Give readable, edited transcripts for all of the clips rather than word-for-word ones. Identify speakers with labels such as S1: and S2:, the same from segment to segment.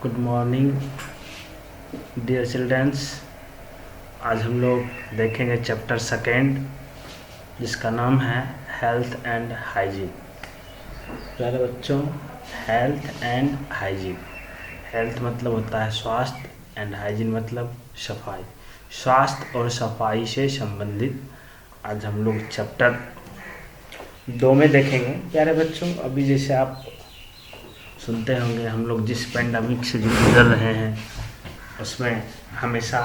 S1: Good morning dear children's. आज हम लोग देखेंगे चैप्टर सेकेंड जिसका नाम है हेल्थ एंड हाइजीन। प्यारे बच्चों, हेल्थ एंड हाइजीन, हेल्थ मतलब होता है स्वास्थ्य एंड हाइजीन मतलब सफाई। स्वास्थ्य और सफाई से संबंधित आज हम लोग चैप्टर 2 में देखेंगे। प्यारे बच्चों, अभी जैसे आप सुनते होंगे हम लोग जिस पेंडेमिक से गुजर रहे हैं उसमें हमेशा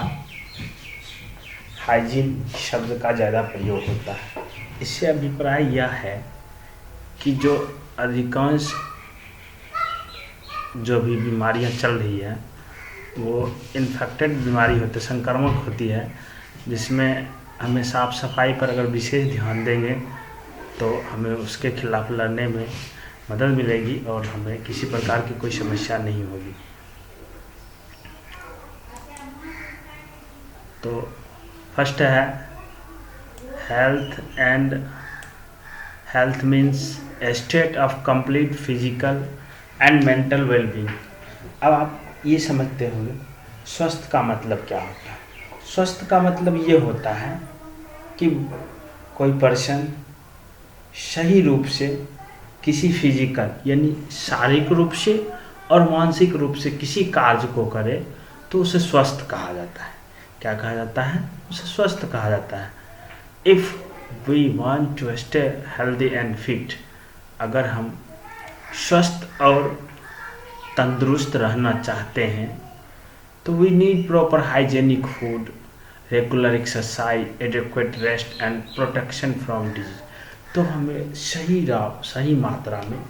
S1: हाइजीन शब्द का ज़्यादा प्रयोग होता है। इससे अभिप्राय यह है कि जो अधिकांश जो भी बीमारियां चल रही है वो इन्फेक्टेड बीमारी होती, संक्रामक होती है, जिसमें हमें साफ सफाई पर अगर विशेष ध्यान देंगे तो हमें उसके खिलाफ लड़ने में मदद मिलेगी और हमें किसी प्रकार की कोई समस्या नहीं होगी। तो फर्स्ट है health means A state of complete physical and mental wellbeing. अब आप ये समझते होंगे स्वस्थ का मतलब क्या होता है। स्वस्थ का मतलब ये होता है कि कोई पर्सन सही रूप से किसी फिजिकल यानी शारीरिक रूप से और मानसिक रूप से किसी कार्य को करे तो उसे स्वस्थ कहा जाता है। क्या कहा जाता है? उसे स्वस्थ कहा जाता है। If we want to stay healthy and fit, अगर हम स्वस्थ और तंदुरुस्त रहना चाहते हैं तो we need proper hygienic food, regular exercise, adequate rest and protection from disease. तो हमें सही मात्रा में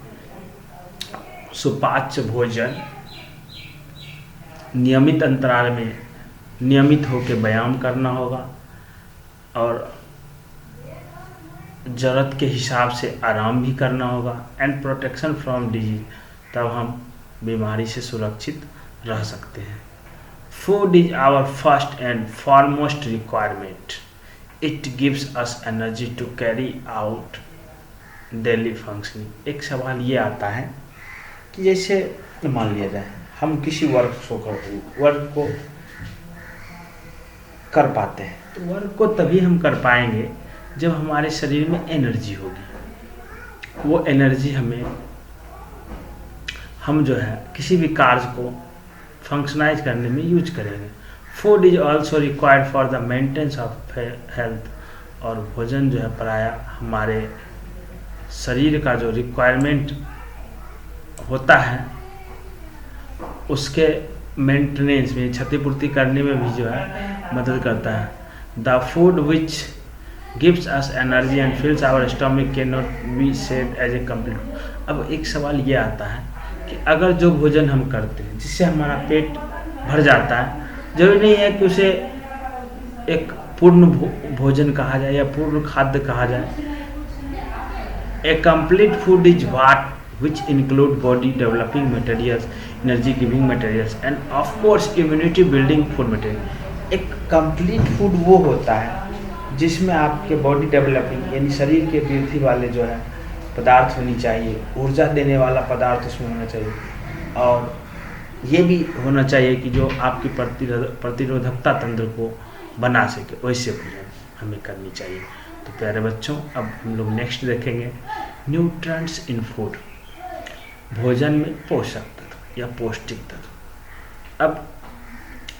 S1: सुपाच्य भोजन, नियमित अंतराल में नियमित होकर व्यायाम करना होगा और ज़रूरत के हिसाब से आराम भी करना होगा एंड प्रोटेक्शन फ्रॉम डिजीज, तब हम बीमारी से सुरक्षित रह सकते हैं। Food is our first and foremost requirement. It gives us energy to carry out daily functioning. एक सवाल ये आता है कि जैसे मान लिया जाए हम किसी वर्क को कर पाते हैं, तो वर्क को तभी हम कर पाएंगे जब हमारे शरीर में एनर्जी होगी। वो एनर्जी हम जो है किसी भी कार्य को फंक्शनाइज करने में यूज करेंगे। Food is also required for the maintenance of health. और भोजन जो है प्रायः हमारे शरीर का जो रिक्वायरमेंट होता है उसके मेंटेनेंस में, क्षतिपूर्ति करने में भी जो है मदद करता है। The food which gives us energy and fills our stomach can not be said as a complete. अब एक सवाल ये आता है कि अगर जो भोजन हम करते हैं जिससे हमारा पेट भर जाता है, जरूरी नहीं है कि उसे एक पूर्ण भोजन कहा जाए या पूर्ण खाद्य कहा जाए। A complete food is what which include body developing materials, energy giving materials and of course immunity building food material। एक कंप्लीट फूड वो होता है जिसमें आपके बॉडी डेवलपिंग यानी शरीर के वृद्धि वाले जो है पदार्थ होनी चाहिए, ऊर्जा देने वाला पदार्थ उसमें होना चाहिए और ये भी होना चाहिए कि जो आपकी प्रतिरोधकता तंत्र को बना सके, वैसे भोजन हमें करनी चाहिए। तो प्यारे बच्चों, अब हम लोग नेक्स्ट देखेंगे न्यूट्रिएंट्स इन फूड, भोजन में पोषक तत्व या पौष्टिक तत्व। अब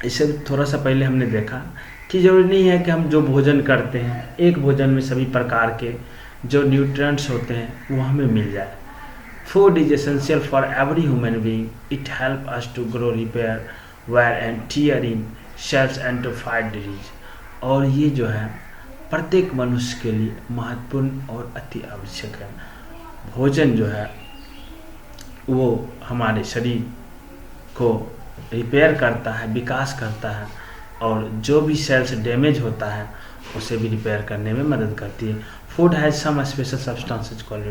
S1: इससे थोड़ा सा पहले हमने देखा कि जरूरी नहीं है कि हम जो भोजन करते हैं एक भोजन में सभी प्रकार के जो न्यूट्रिएंट्स होते हैं वो हमें मिल जाए। Food is essential for every human being. It help us to grow, repair, wear and tear in cells and to fight disease. और ये जो है प्रत्येक मनुष्य के लिए महत्वपूर्ण और अति आवश्यक है। भोजन जो है वो हमारे शरीर को रिपेयर करता है, विकास करता है और जो भी सेल्स डैमेज होता है उसे भी रिपेयर करने में मदद करती है। Food has some special substances called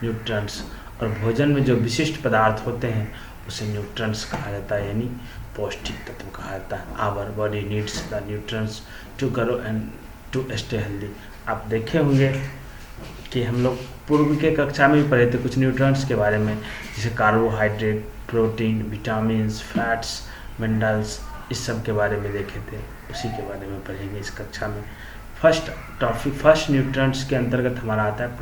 S1: nutrients. और भोजन में जो विशिष्ट पदार्थ होते हैं उसे न्यूट्रिएंट्स कहा जाता है यानी पौष्टिक तत्व कहा जाता है। Our body needs the nutrients to grow and to stay healthy. आप देखे होंगे कि हम लोग पूर्व के कक्षा में भी पढ़े थे कुछ न्यूट्रिएंट्स के बारे में, जैसे carbohydrate, protein, vitamins, fats, minerals, इस सब के बारे में देखे थे, उसी के बारे में पढ़ेंगे इस कक्षा में। फर्स्ट टॉपिक, फर्स्ट न्यूट्रिएंट्स के अंतर्गत हमारा आता है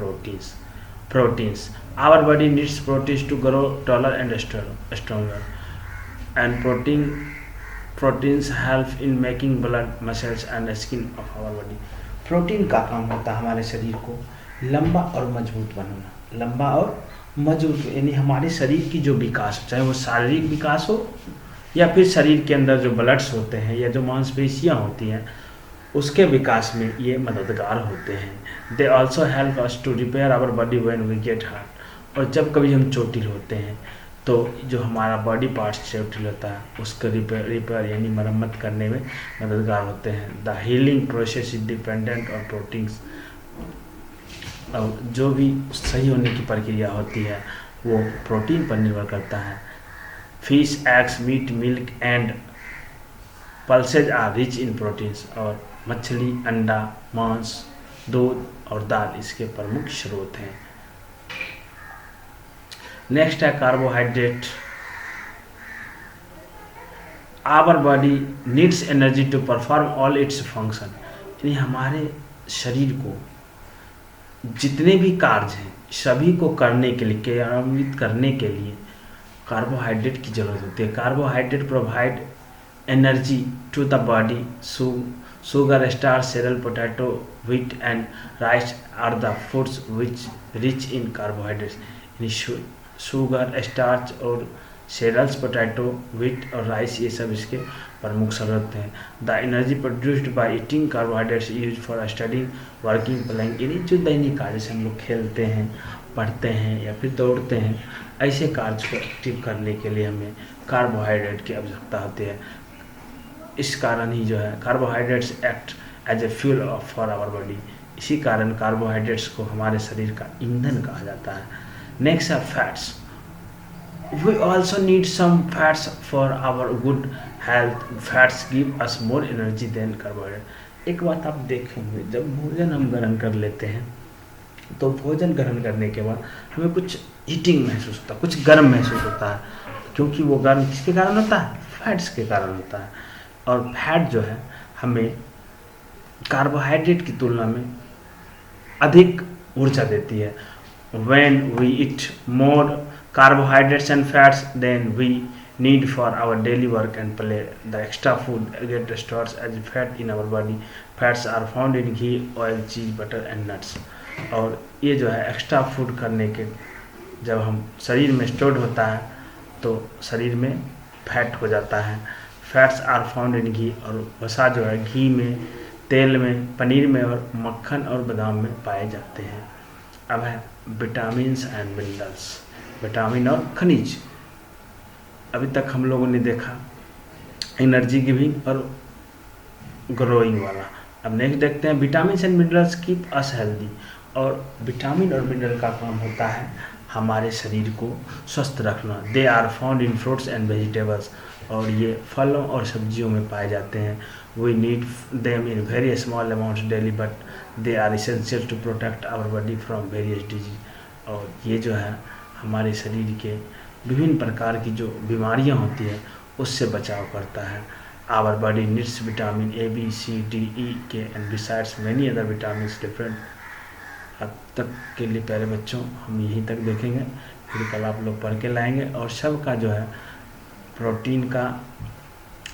S1: proteins. Our body needs proteins to grow taller and stronger, and proteins help in making blood, muscles and skin of our body. Protein का काम होता है हमारे शरीर को लंबा और मजबूत बनाना, लंबा और मजबूत, यानी हमारे शरीर की जो विकास हो, चाहे वो शारीरिक विकास हो या फिर शरीर के अंदर जो ब्लड्स होते हैं या जो मांसपेशियाँ होती हैं उसके विकास में ये मददगार होते हैं। They also help us to repair our body when we get hurt, और जब कभी हम चोटिल होते हैं तो जो हमारा बॉडी पार्ट्स चोटिल होता है उसका रिपेयर यानी मरम्मत करने में मददगार होते हैं। The healing process is dependent on proteins, और जो भी सही होने की प्रक्रिया होती है वो प्रोटीन पर निर्भर करता है। Fish, eggs, meat, milk and pulses are rich in proteins, और मछली, अंडा, मांस, दूध और दाल इसके प्रमुख स्रोत हैं। नेक्स्ट है carbohydrate. Our body needs energy to perform all its function, यानी हमारे शरीर को जितने भी कार्य हैं सभी को करने के लिए, क्रियान्वित करने के लिए कार्बोहाइड्रेट की जरूरत होती है। Carbohydrate provide energy to the body. Sugar, starch, cereal, potato, wheat and rice are the foods which rich in carbohydrates, यानी शुगर, स्टार्च और cereals, पोटैटो, व्हीट और राइस ये सब इसके प्रमुख स्रोत हैं। The energy produced by eating carbohydrates use for studying, working, playing, यानी जो दैनिक कार्य से हम लोग खेलते हैं, पढ़ते हैं या फिर दौड़ते हैं, ऐसे कार्य को एक्टिव करने के लिए हमें कार्बोहाइड्रेट की आवश्यकता होती है। इस कारण ही जो है carbohydrates act as a fuel for our body, इसी कारण कार्बोहाइड्रेट्स को हमारे शरीर का ईंधन कहा जाता है। नेक्स्ट है fats. We also need some fats for our good health. Fats give us more energy than carbohydrate. एक बात आप देखेंगे, जब भोजन हम ग्रहण कर लेते हैं तो भोजन ग्रहण करने के बाद हमें कुछ हीटिंग महसूस होता है, कुछ गर्म महसूस होता है, क्योंकि वो गर्म किसके कारण होता है? फैट्स के कारण होता है। और फैट जो है हमें कार्बोहाइड्रेट की तुलना में अधिक ऊर्जा देती है। When we eat more carbohydrates and fats than we need for our daily work and play, the extra food gets stored as fat in our body. Fats are found in ghee, oil, cheese, butter and nuts. और ये जो है extra food करने के जब हम शरीर में स्टोर्ड होता है तो शरीर में फैट हो जाता है। फैट्स आर फाउंड इन घी, और वसा जो है घी में, तेल में, पनीर में और मक्खन और बादाम में पाए जाते हैं। अब है विटामिन्स एंड मिनरल्स, विटामिन और खनिज। अभी तक हम लोगों ने देखा एनर्जी गिविंग और ग्रोइंग वाला। अब नेक्स्ट देखते हैं vitamins and minerals keep us healthy. और विटामिन और मिनरल का काम होता है हमारे शरीर को स्वस्थ रखना। They are found in fruits and vegetables, और ये फलों और सब्जियों में पाए जाते हैं। We need them in very small amounts daily but they are essential to protect our body from various disease. और ये जो है हमारे शरीर के विभिन्न प्रकार की जो बीमारियां होती हैं उससे बचाव करता है। Our body needs vitamin A, B, C, D, E, K and besides many other vitamin different. अब तक के लिए प्यारे बच्चों हम यहीं तक देखेंगे, फिर कल आप लोग पढ़ के लाएंगे। और सब का जो है प्रोटीन का,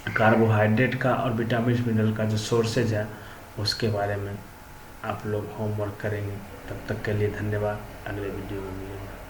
S1: कार्बोहाइड्रेट का और विटामिन मिनरल का जो सोर्सेज है उसके बारे में आप लोग होमवर्क करेंगे। तब तक के लिए धन्यवाद। अगले वीडियो में मिलेंगे।